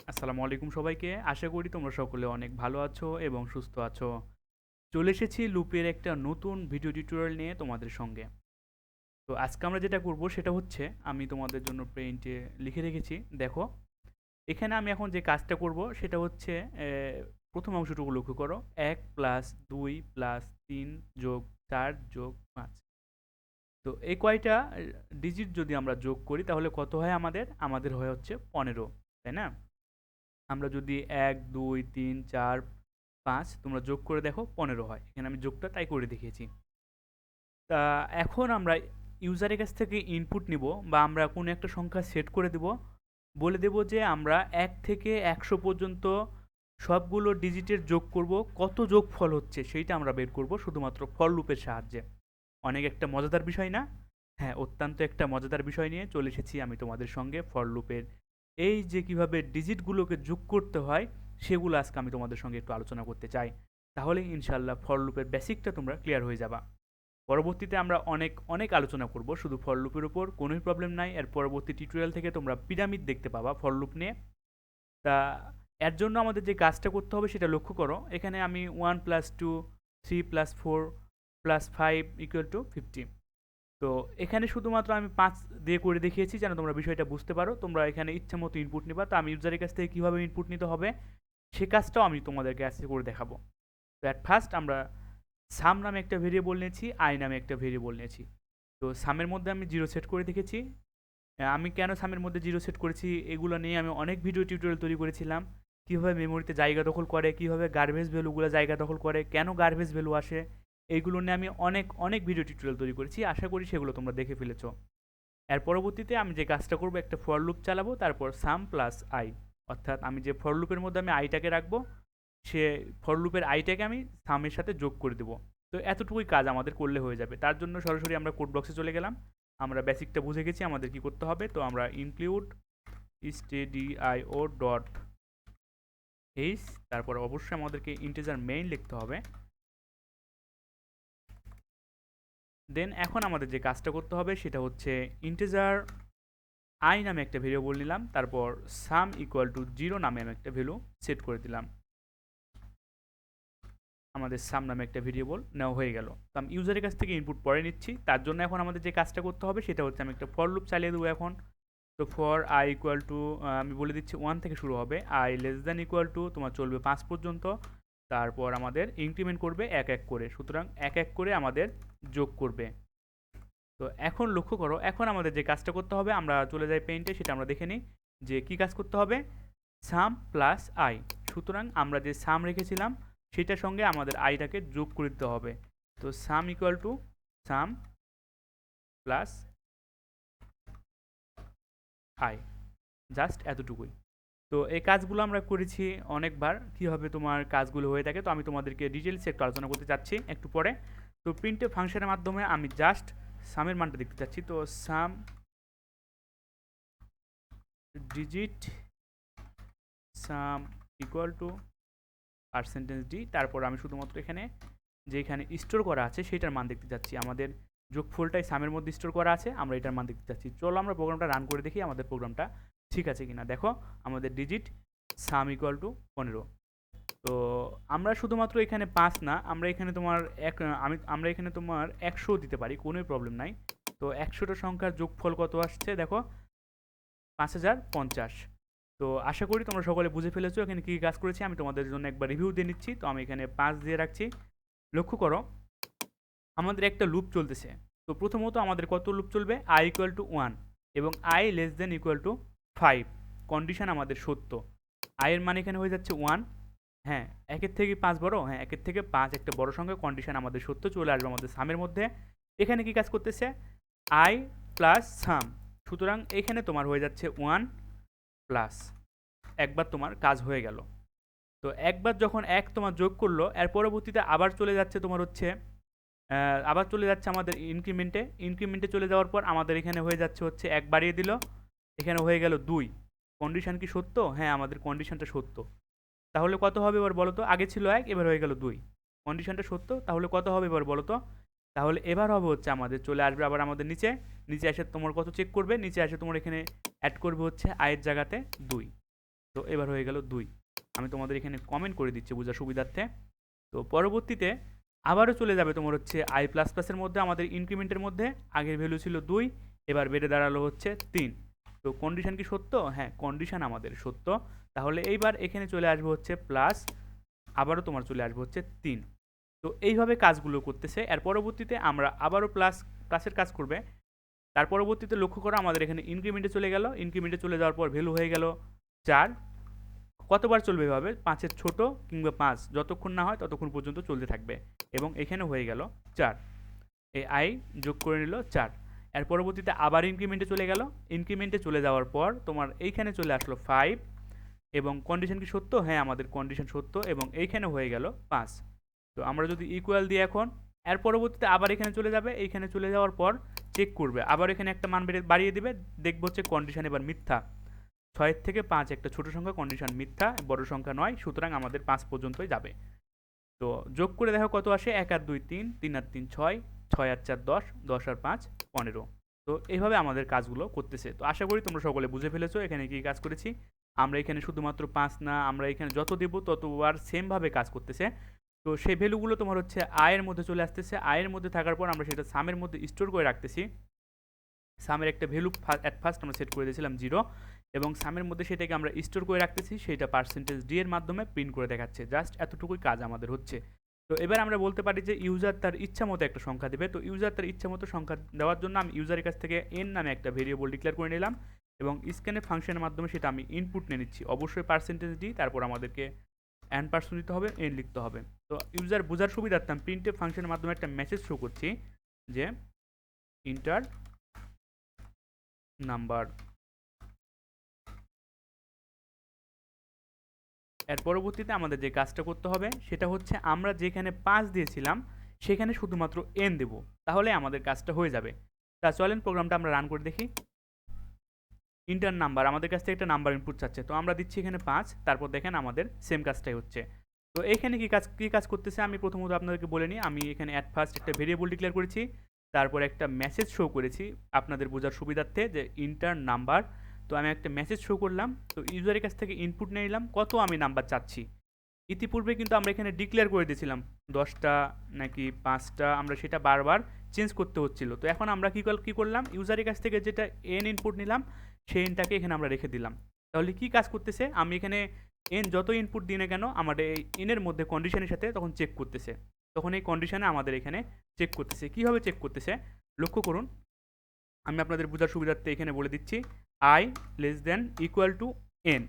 আসসালামু আলাইকুম সবাইকে। আশা করি তোমরা সকলে অনেক ভালো আছো এবং সুস্থ আছো। চলে এসেছি লুপের একটা নতুন ভিডিও টিউটোরিয়াল নিয়ে তোমাদের সঙ্গে। তো আজকে আমরা যেটা করব সেটা হচ্ছে আমি তোমাদের জন্য প্রিন্টে লিখে রেখেছি। দেখো, এখানে আমি এখন যে কাজটা করব সেটা হচ্ছে প্রথম অংশটুকু লক্ষ্য করো। ১ প্লাস ২ প্লাস ৩ যোগ ৪ যোগ ৫। তো এই কয়টা ডিজিট যদি আমরা যোগ করি তাহলে কত হয় আমাদের? আমাদের হয় হচ্ছে ১৫, তাই না? আমরা যদি ১ ২ ৩ ৪ ৫ তোমরা যোগ করে দেখো ১৫ হয়। এখানে আমি যোগটা তাই করে দেখিয়েছি। তা এখন আমরা ইউজারের কাছ থেকে ইনপুট নিব বা আমরা কোনো একটা সংখ্যা সেট করে দেব। বলে দেব যে আমরা ১ থেকে ১০০ পর্যন্ত সবগুলো ডিজিটের যোগ করব। কত যোগফল হচ্ছে সেইটা আমরা বের করব শুধুমাত্র ফর লুপের সাহায্যে। অনেক একটা মজাদার বিষয় না? হ্যাঁ, অত্যন্ত একটা মজাদার বিষয় নিয়ে চলে এসেছি আমি তোমাদের সঙ্গে ফর লুপের এই যে কিভাবে ডিজিটগুলোকে যোগ করতে হয় সেগুলো আজকে আমি তোমাদের সঙ্গে একটু আলোচনা করতে চাই। তাহলে ইনশাল্লাহ ফর লুপের বেসিকটা তোমরা ক্লিয়ার হয়ে যাবা। পরবর্তীতে আমরা অনেক অনেক আলোচনা করব শুধু ফর লুপের উপর, কোনোই প্রবলেম নাই। এর পরবর্তী টিউটোরিয়াল থেকে তোমরা পিরামিড দেখতে পাবা ফর লুপ নিয়ে। তা এর জন্য আমাদের যে কাজটা করতে হবে সেটা লক্ষ্য করো। এখানে আমি 1 plus 2 3 plus 4 plus 5 equal to 50। তো এখানে শুধুমাত্র আমি ৫ দিয়ে করে দেখিয়েছি যেন তোমরা বিষয়টা বুঝতে পারো। তোমরা এখানে ইচ্ছা মতো ইনপুট নিবা। তো আমি ইউজারের কাছ থেকে কীভাবে ইনপুট নিতে হবে সে কাজটাও আমি তোমাদেরকে আজকে করে দেখাবো। তো অ্যাট ফার্স্ট আমরা সাম নামে একটা ভেরিয়েবল নিয়েছি, আই নামে একটা ভেরিয়েবল নিয়েছি। তো সামের মধ্যে আমি 0 সেট করে দেখেছি। আমি কেন সামের মধ্যে 0 সেট করেছি এগুলো নিয়ে আমি অনেক ভিডিও টিউটোরিয়াল তৈরি করেছিলাম। কীভাবে মেমোরিতে জায়গা দখল করে, কীভাবে গার্বেজ ভ্যালুগুলো জায়গা দখল করে, কেন গার্বেজ ভ্যালু আসে, এইগুলো নিয়ে আমি অনেক অনেক ভিডিও টিউটোরিয়াল তৈরি করেছি। আশা করি সেগুলো তোমরা দেখে ফেলেছো। এর পরবর্তীতে আমি যে কাজটা করব, একটা ফর লুপ চালাবো, তারপর সাম প্লাস আই, অর্থাৎ আমি যে ফর লুপের মধ্যে আমি আইটাকে রাখবো সে ফর লুপের আইটাকে আমি সামের সাথে যোগ করে দেবো। তো এতটুকুই কাজ আমাদের করলে হয়ে যাবে। তার জন্য সরাসরি আমরা কোড বক্সে চলে গেলাম। আমরা বেসিকটা বুঝে গেছি আমাদের কি করতে হবে। তো আমরা ইনক্লুড stdio ডট এইচ, তারপর অবশ্যই আমাদেরকে ইন্টিজার মেইন লিখতে হবে। দেন এখন আমাদের যে কাজটা করতে হবে সেটা হচ্ছে ইন্টিজার আই নামে একটা ভেরিয়েবল নিলাম, তারপর সাম ইকুয়াল টু 0 নামে আমি একটা ভ্যালু সেট করে দিলাম। আমাদের সাম নামে একটা ভেরিয়েবল নেওয়া হয়ে গেল। তো আমি ইউজারের কাছ থেকে ইনপুট পরে নিচ্ছি। তার জন্য এখন আমাদের যে কাজটা করতে হবে সেটা হচ্ছে আমি একটা ফর লুপ চালিয়ে দেবো এখন। তো ফর আই ইকুয়াল টু, আমি বলে দিচ্ছি 1 থেকে শুরু হবে, I less than equal to তোমার চলবে 5 পর্যন্ত। তারপর আমাদের ইনক্রিমেন্ট করবে এক এক করে, সুতরাং এক এক করে আমাদের যোগ করবে। তো এখন লক্ষ্য করো, এখন আমাদের যে কাজটা করতে হবে, আমরা চলে যাই পেইন্টে, সেটা আমরা দেখে নিই যে কী কাজ করতে হবে। সাম প্লাস আই, সুতরাং আমরা যে সাম রেখেছিলাম সেটার সঙ্গে আমাদের আইটাকে যোগ করে দিতে হবে। তো সাম equal to some plus I, just এতটুকুই। তো এই কাজগুলো আমরা করেছি অনেকবার, কীভাবে তোমার কাজগুলো হয়ে থাকে তো আমি তোমাদেরকে ডিটেলসে একটু আলোচনা করতে চাচ্ছি একটু পরে। তো প্রিন্টে ফাংশনের মাধ্যমে আমি জাস্ট সামের মানটা দেখতে চাচ্ছি। তো sum digit sum equal to percentage D, তারপর আমি শুধুমাত্র এখানে যে এখানে স্টোর করা আছে সেটার মান দেখতে চাচ্ছি। আমাদের যোগফলটাই সামের মধ্যে স্টোর করা আছে, আমরা এটার মান দেখতে চাচ্ছি। চলো আমরা প্রোগ্রামটা রান করে দেখি আমাদের প্রোগ্রামটা ঠিক আছে কিনা। দেখো আমাদের ডিজিট সাম ইকুয়াল টু 15। তো আমরা শুধুমাত্র এখানে 5 না, আমরা এখানে তোমার আমরা এখানে তোমার 100 দিতে পারি, কোনোই প্রবলেম নাই। তো 100টা সংখ্যার যোগফল কত আসছে দেখো, 5050। তো আশা করি তোমরা সকলে বুঝে ফেলেছো এখানে কী কাজ করেছি। আমি তোমাদের জন্য একবার রিভিউ দিয়ে নিচ্ছি। তো আমি এখানে 5 দিয়ে রাখছি। লক্ষ্য করো আমাদের একটা লুপ চলতেছে। তো প্রথমত আমাদের কত লুপ চলবে, আই ইকুয়াল টু 1 এবং I less than equal to 5, condition আমাদের সত্য। আয়ের মান এখানে হয়ে যাচ্ছে 1। হ্যাঁ, একের থেকে 5 বড়, হ্যাঁ একের থেকে 5 একটা বড় সংখ্যা, কন্ডিশন আমাদের সত্য, চলে আসবে আমাদের সামের মধ্যে। এখানে কি কাজ করতেছে, আই প্লাস সাম, সুতরাং এখানে তোমার হয়ে যাচ্ছে 1 প্লাস, একবার তোমার কাজ হয়ে গেল। তো একবার যখন এক তোমার যোগ করলো, এর পরবর্তীতে আবার চলে যাচ্ছে তোমার হচ্ছে আবার চলে যাচ্ছে আমাদের ইনক্রিমেন্টে চলে যাওয়ার পর আমাদের এখানে হয়ে যাচ্ছে হচ্ছে 1 বাড়িয়ে দিল, এখানে হয়ে গেল 2। কন্ডিশন কি সত্য? হ্যাঁ, আমাদের কন্ডিশনটা সত্য। তাহলে কত হবে এবার বলো তো, আগে ছিল 1 এবার হয়ে গেল 2, কন্ডিশনটা সত্য। তাহলে কত হবে এবার বলো তো, তাহলে এবার হবে হচ্ছে আমাদের চলে আসবে আবার আমাদের নিচে, নিচে এসে তোমার কত চেক করবে, নিচে এসে তোমার এখানে অ্যাড করবে হচ্ছে আয়ের জায়গাতে 2। তো এবার হয়ে গেল 2। আমি তোমাদের এখানে কমেন্ট করে দিচ্ছি বোঝার সুবিধার্থে। তো পরবর্তীতে আবারও চলে যাবে তোমার হচ্ছে আই প্লাস প্লাসের মধ্যে, আমাদের ইনক্রিমেন্টের মধ্যে আগের ভ্যালু ছিল 2, এবার বেড়ে দাঁড়ালো হচ্ছে 3। তো কন্ডিশন কি সত্য? হ্যাঁ, কন্ডিশন আমাদের সত্য। তাহলে এইবার এখানে চলে আসবে হচ্ছে প্লাস, আবারও তোমার চলে আসবে হচ্ছে 3। তো এইভাবে কাজগুলো করতেছে। এর পরবর্তীতে আমরা আবারও প্লাসের কাজ করবে। তার পরবর্তীতে লক্ষ্য করো আমাদের এখানে ইনক্রিমেন্টে চলে গেল, ইনক্রিমেন্টে চলে যাওয়ার পর ভ্যালু হয়ে গেল 4। কতবার চলবে এভাবে? 5-এর ছোট কিংবা 5 যতক্ষণ না হয় ততক্ষণ পর্যন্ত চলতে থাকবে। এবং এখানে হয়ে গেল 4, এই আই যোগ করে নিল 4। এর পরবর্তীতে আবার ইনক্রিমেন্টে চলে গেল, ইনক্রিমেন্টে চলে যাওয়ার পর তোমার এইখানে চলে আসলো 5। এবং কন্ডিশন কি সত্য? হ্যাঁ, আমাদের কন্ডিশন সত্য এবং এইখানে হয়ে গেল 5। তো আমরা যদি ইকুয়াল দিই এখন, এর পরবর্তীতে আবার এখানে চলে যাবে, এইখানে চলে যাওয়ার পর চেক করবে, আবার এখানে একটা মান বাড়িয়ে দিবে, দেখবো হচ্ছে কন্ডিশন এবার মিথ্যা। 6 থেকে 5 একটা ছোট সংখ্যা, কন্ডিশন মিথ্যা, বড় সংখ্যা নয়, সুতরাং আমাদের 5 পর্যন্তই যাবে। তো যোগ করে দেখো কত আসে, 1 আর 2 3, 3 আর 3 6, 6 আর 4 10, 10 আর 5 15। তো এইভাবে আমাদের কাজগুলো করতেছে। তো আশা করি তোমরা সকলে বুঝে ফেলেছো এখানে কি কাজ করেছি। আমরা এখানে শুধুমাত্র 5 না, আমরা এখানে যত দেবো ততবার সেমভাবে কাজ করতেছে। তো সেই ভ্যালুগুলো তোমার হচ্ছে আয়ের মধ্যে চলে আসতেছে, আয়ের মধ্যে থাকার পর আমরা সেটা সামের মধ্যে স্টোর করে রাখতেছি। সামের একটা ভ্যালু অ্যাট ফার্স্ট আমরা সেট করে দিয়েছিলাম 0, এবং সামের মধ্যে সেটাকে আমরা স্টোর করে রাখতেছি, সেটা পার্সেন্টেজ ডি এর মাধ্যমে প্রিন্ট করে দেখাচ্ছে। জাস্ট এতটুকুই কাজ আমাদের হচ্ছে। তো এবার আমরা বলতে পারি যে ইউজার তার ইচ্ছা মতো একটা সংখ্যা দেবে। তো ইউজার তার ইচ্ছা মতো সংখ্যা দেওয়ার জন্য আমি ইউজারের কাছ থেকে এন নামে একটা ভেরিয়েবল ডিক্লেয়ার করে নিলাম, এবং স্ক্যানের ফাংশনের মাধ্যমে সেটা আমি ইনপুট নিয়ে নিচ্ছি। অবশ্যই পার্সেন্টেজ ডি, তারপর আমাদেরকে এন পার্সেন্ট দিতে হবে, এন লিখতে হবে। তো ইউজার বোঝার সুবিধার্থে আমি প্রিন্টএফ ফাংশনের মাধ্যমে একটা মেসেজ শো করছি যে ইন্টার নাম্বার। এর পরবর্তীতে আমাদের যে কাজটা করতে হবে সেটা হচ্ছে আমরা যেখানে 5 দিয়েছিলাম সেখানে শুধুমাত্র এন দেব, তাহলে আমাদের কাজটা হয়ে যাবে। তা চলেন প্রোগ্রামটা আমরা রান করে দেখি। ইন্টার নাম্বার, আমাদের কাছ থেকে একটা নাম্বার ইনপুট চাচ্ছে, তো আমরা দিচ্ছি এখানে 5, তারপর দেখেন আমাদের সেম কাজটাই হচ্ছে। তো এইখানে কি কাজ করতেছে আমি প্রথমত আপনাদেরকে বলে নিই। আমি এখানে অ্যাট ফার্স্ট একটা ভেরিয়েবল ডিক্লেয়ার করেছি, তারপর একটা মেসেজ শো করেছি আপনাদের বোঝার সুবিধার্থে যে ইন্টার নাম্বার। তো আমি একটা মেসেজ শো করলাম, তো ইউজারের কাছ থেকে ইনপুট নিয়ে নিলাম কত আমি নাম্বার চাচ্ছি। ইতিপূর্বে কিন্তু আমরা এখানে ডিক্লেয়ার করে দিয়েছিলাম 10টা নাকি 5টা, আমরা সেটা বারবার চেঞ্জ করতে হচ্ছিল। তো এখন আমরা কী করলাম, ইউজারের কাছ থেকে যেটা এন ইনপুট নিলাম সেই এনটাকে এখানে আমরা রেখে দিলাম। তাহলে কি কাজ করতেছে, আমি এখানে এন যত ইনপুট দিই না কেন আমাদের এই এনের মধ্যে কন্ডিশনের সাথে তখন চেক করতেছে, তখন এই কন্ডিশনে আমাদের এখানে চেক করতেছে। কীভাবে চেক করতেছে লক্ষ্য করুন, আমি আপনাদের বোঝার সুবিধার্থে এখানে বলে দিচ্ছি। I less than equal to N.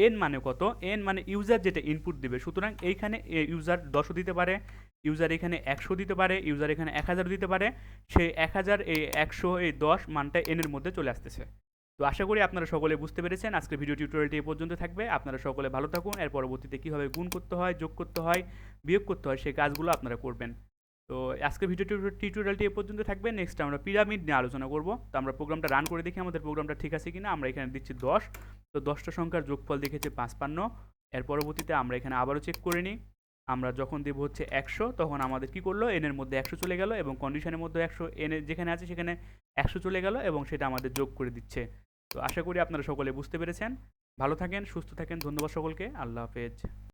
N মানে কত? এন মানে ইউজার যেটা ইনপুট দেবে। সুতরাং এইখানে ইউজার 10ও দিতে পারে, ইউজার এখানে 100 দিতে পারে, ইউজার এখানে 1000 দিতে পারে। সেই 1000 এই 100 এই 10 মানটা এনের মধ্যে চলে আসতেছে। তো আশা করি আপনারা সকলে বুঝতে পেরেছেন। আজকের ভিডিও টিউটোরিয়ালটি এ পর্যন্ত থাকবে। আপনারা সকলে ভালো থাকুন। এর পরবর্তীতে কীভাবে গুণ করতে হয়, যোগ করতে হয়, বিয়োগ করতে হয় সেই কাজগুলো আপনারা করবেন। তো আজকের ভিডিও টিউটোরিয়ালটি এ পর্যন্ত থাকবে। নেক্সট আমরা পিরামিড নিয়ে আলোচনা করব। তো আমরা প্রোগ্রামটা রান করে দেখি আমাদের প্রোগ্রামটা ঠিক আছে কিনা। আমরা এখানে দিচ্ছি 10, তো 10টা সংখ্যার যোগফল দেখেছে 55। এর পরবর্তীতে আমরা এখানে আবারও চেক করে নিই, আমরা যখন দেবো হচ্ছে 100 তখন আমাদের কি করলো, এনের মধ্যে 100 চলে গেল এবং কন্ডিশনের মধ্যে 100, এনের যেখানে আছে সেখানে 100 চলে গেল এবং সেটা আমাদের যোগ করে দিচ্ছে। তো আশা করি আপনারা সকলে বুঝতে পেরেছেন। ভালো থাকেন, সুস্থ থাকেন, ধন্যবাদ সকলকে, আল্লাহ হাফেজ।